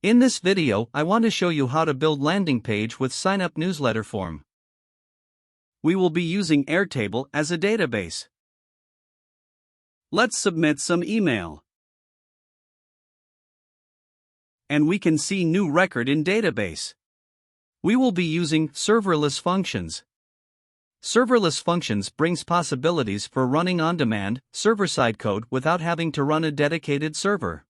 In this video, I want to show you how to build landing page with sign-up newsletter form. We will be using Airtable as a database. Let's submit some email. And we can see new record in database. We will be using serverless functions. Serverless functions brings possibilities for running on-demand, server-side code without having to run a dedicated server.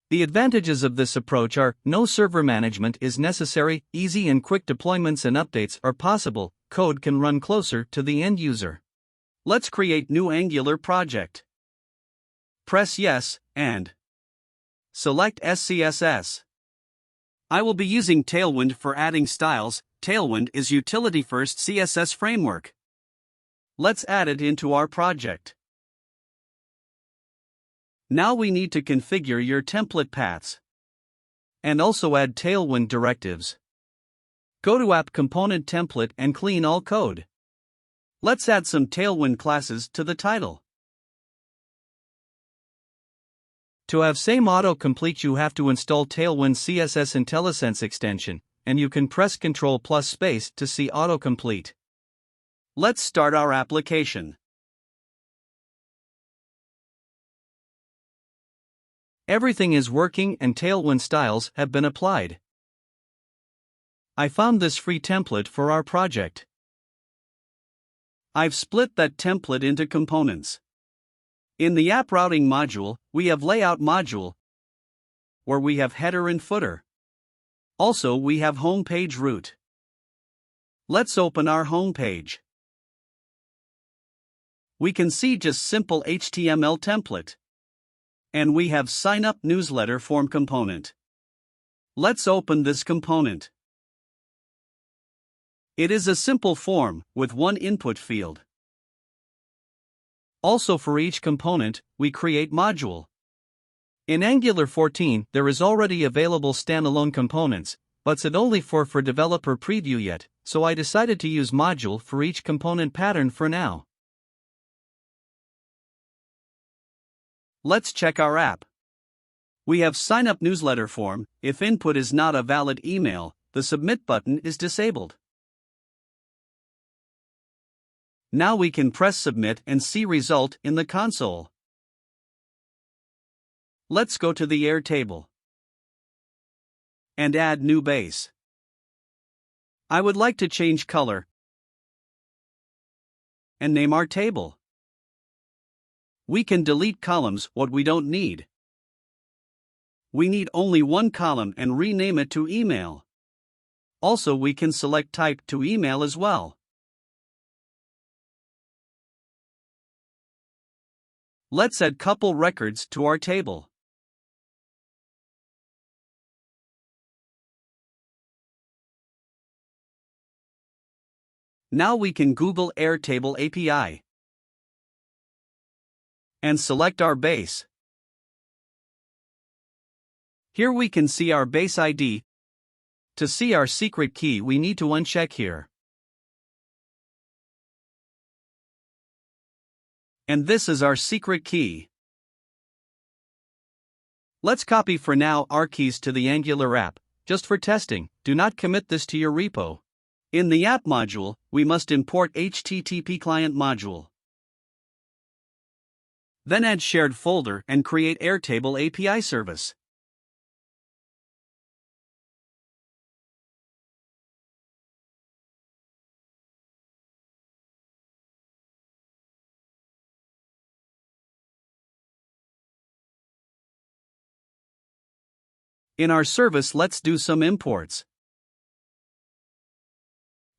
The advantages of this approach are, no server management is necessary, easy and quick deployments and updates are possible, code can run closer to the end user. Let's create new Angular project. Press Yes, and select SCSS. I will be using Tailwind for adding styles. Tailwind is utility-first CSS framework. Let's add it into our project. Now we need to configure your template paths and also add Tailwind directives. Go to App Component Template and clean all code. Let's add some Tailwind classes to the title. To have same autocomplete, you have to install Tailwind CSS IntelliSense extension, and you can press Ctrl+Space to see autocomplete. Let's start our application. Everything is working and Tailwind styles have been applied. I found this free template for our project. I've split that template into components. In the app routing module, we have layout module, where we have header and footer. Also, we have home page root. Let's open our home page. We can see just simple HTML template. And we have sign up newsletter form component. Let's open this component. It is a simple form with one input field. Also, for each component, we create module. In Angular 14, there is already available standalone components, but it's only for developer preview yet, so I decided to use module for each component pattern for now. Let's check our app. We have sign up newsletter form. If input is not a valid email, the submit button is disabled. Now we can press submit and see result in the console. Let's go to the Airtable and add new base. I would like to change color and name our table. We can delete columns what we don't need. We need only one column and rename it to email. Also, we can select type to email as well. Let's add couple records to our table. Now we can Google Airtable API and select our base. Here we can see our base ID. To see our secret key, we need to uncheck here. And this is our secret key. Let's copy for now our keys to the Angular app, just for testing. Do not commit this to your repo. In the app module, we must import HTTP client module. Then add shared folder and create Airtable API service. In our service, let's do some imports.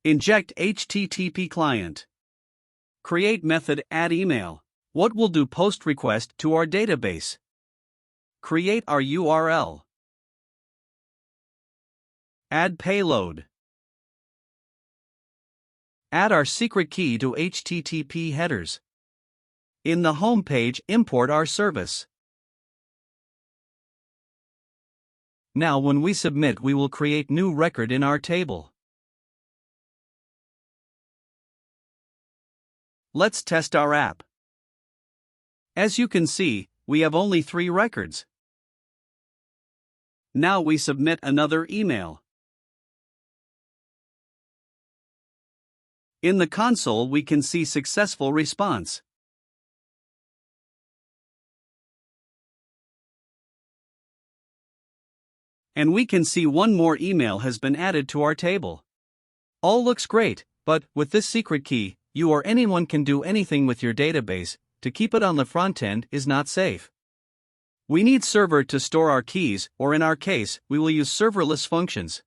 Inject HTTP client. Create method add email. What will do post request to our database? Create our URL. Add payload. Add our secret key to HTTP headers. In the home page, import our service. Now when we submit, we will create new record in our table. Let's test our app. As you can see, we have only 3 records. Now we submit another email. In the console we can see successful response. And we can see one more email has been added to our table. All looks great, but with this secret key, you or anyone can do anything with your database. To keep it on the front end is not safe. We need server to store our keys, or in our case, we will use serverless functions.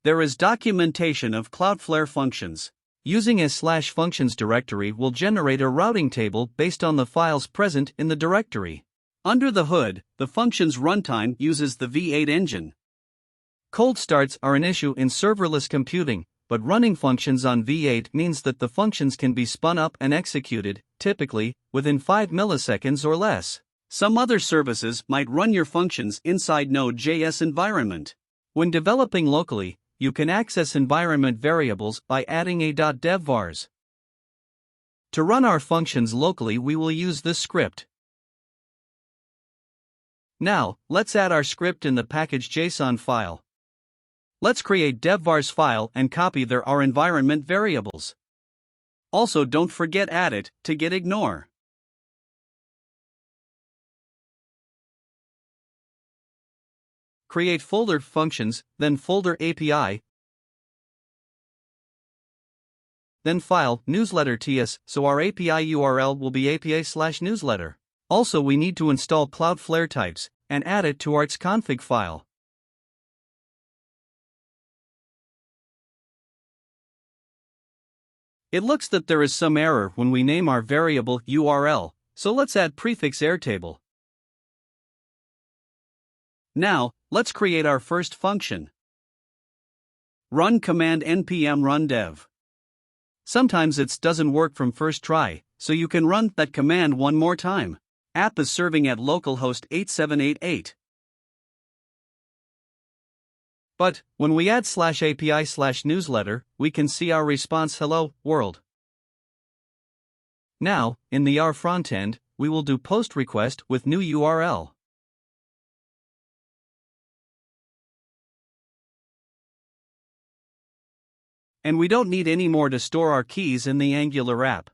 There is documentation of Cloudflare functions. Using a /functions directory will generate a routing table based on the files present in the directory. Under the hood, the function's runtime uses the V8 engine. Cold starts are an issue in serverless computing, but running functions on V8 means that the functions can be spun up and executed, typically, within 5 milliseconds or less. Some other services might run your functions inside Node.js environment. When developing locally, you can access environment variables by adding a .dev vars. To run our functions locally, we will use this script. Now, let's add our script in the package.json file. Let's create dev vars file and copy our environment variables. Also, don't forget add it to git ignore. Create folder functions, then folder API, then file newsletter ts, so our API URL will be API/newsletter. Also, we need to install Cloudflare types and add it to our config file. It looks that there is some error when we name our variable URL, so let's add prefix Airtable. Now, let's create our first function. Run command npm run dev. Sometimes it doesn't work from first try, so you can run that command one more time. App is serving at localhost 8788. But, when we add /API/newsletter, we can see our response hello, world. Now, in the our frontend, we will do post request with new URL. And we don't need any more to store our keys in the Angular app.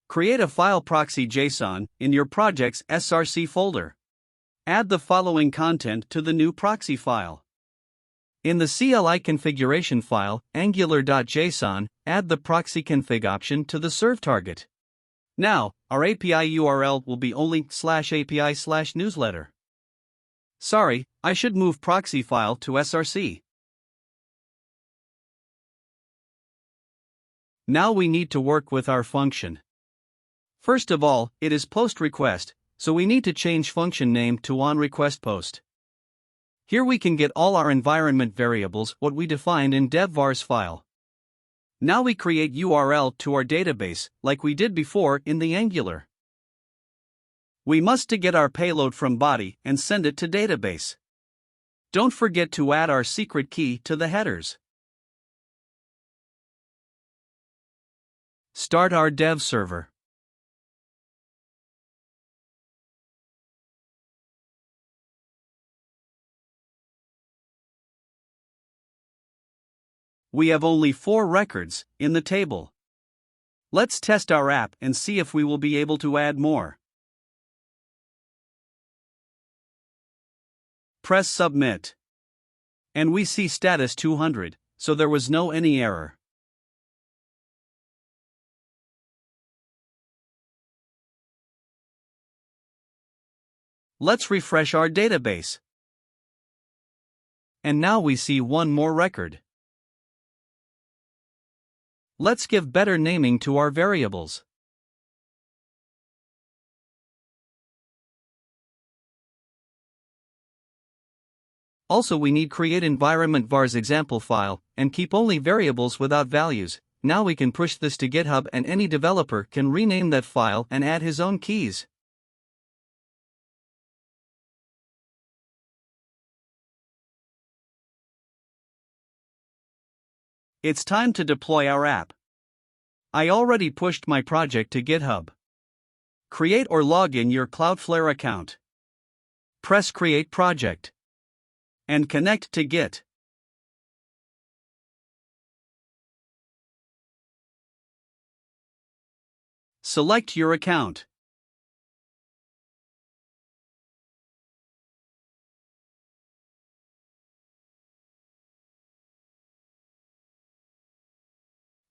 Create a file proxy JSON in your project's src folder. Add the following content to the new proxy file. In the CLI configuration file, angular.json, add the proxy config option to the serve target. Now, our API URL will be only /API/newsletter. Sorry, I should move proxy file to src. Now we need to work with our function. First of all, it is post request, so we need to change function name to onRequestPost. Here we can get all our environment variables what we defined in dev vars file. Now we create URL to our database, like we did before in the Angular. We must to get our payload from body and send it to database. Don't forget to add our secret key to the headers. Start our dev server. We have only 4 records in the table. Let's test our app and see if we will be able to add more. Press submit. And we see status 200, so there was no any error. Let's refresh our database. And now we see one more record. Let's give better naming to our variables. Also, we need create environment vars example file and keep only variables without values. Now we can push this to GitHub and any developer can rename that file and add his own keys. It's time to deploy our app. I already pushed my project to GitHub. Create or log in your Cloudflare account. Press Create Project. And connect to Git. Select your account.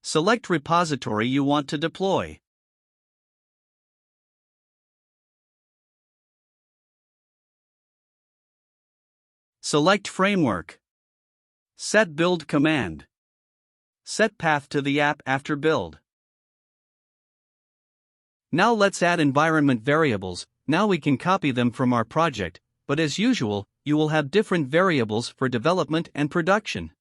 Select repository you want to deploy. Select framework. Set build command. Set path to the app after build. Now let's add environment variables. Now we can copy them from our project, but as usual, you will have different variables for development and production.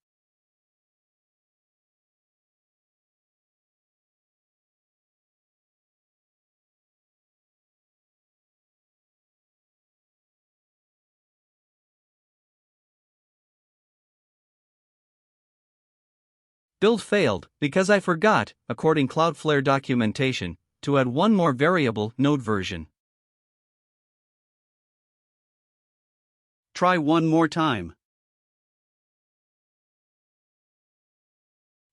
Build failed because I forgot, according Cloudflare documentation, to add one more variable, node version. Try one more time.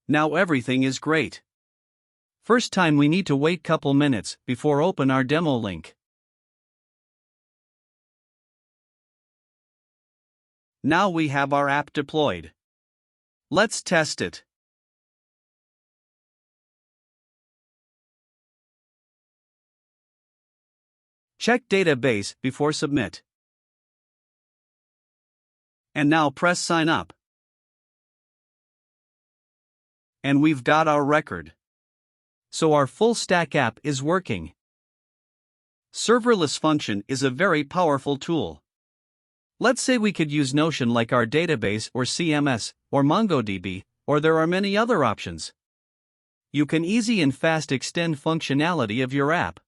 Now everything is great. First time we need to wait couple minutes before open our demo link. Now we have our app deployed. Let's test it. Check database before submit. And now press sign up. And we've got our record. So our full stack app is working. Serverless function is a very powerful tool. Let's say we could use Notion like our database or CMS, or MongoDB, or there are many other options. You can easy and fast extend functionality of your app.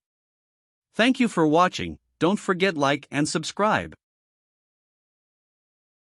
Thank you for watching. Don't forget like and subscribe.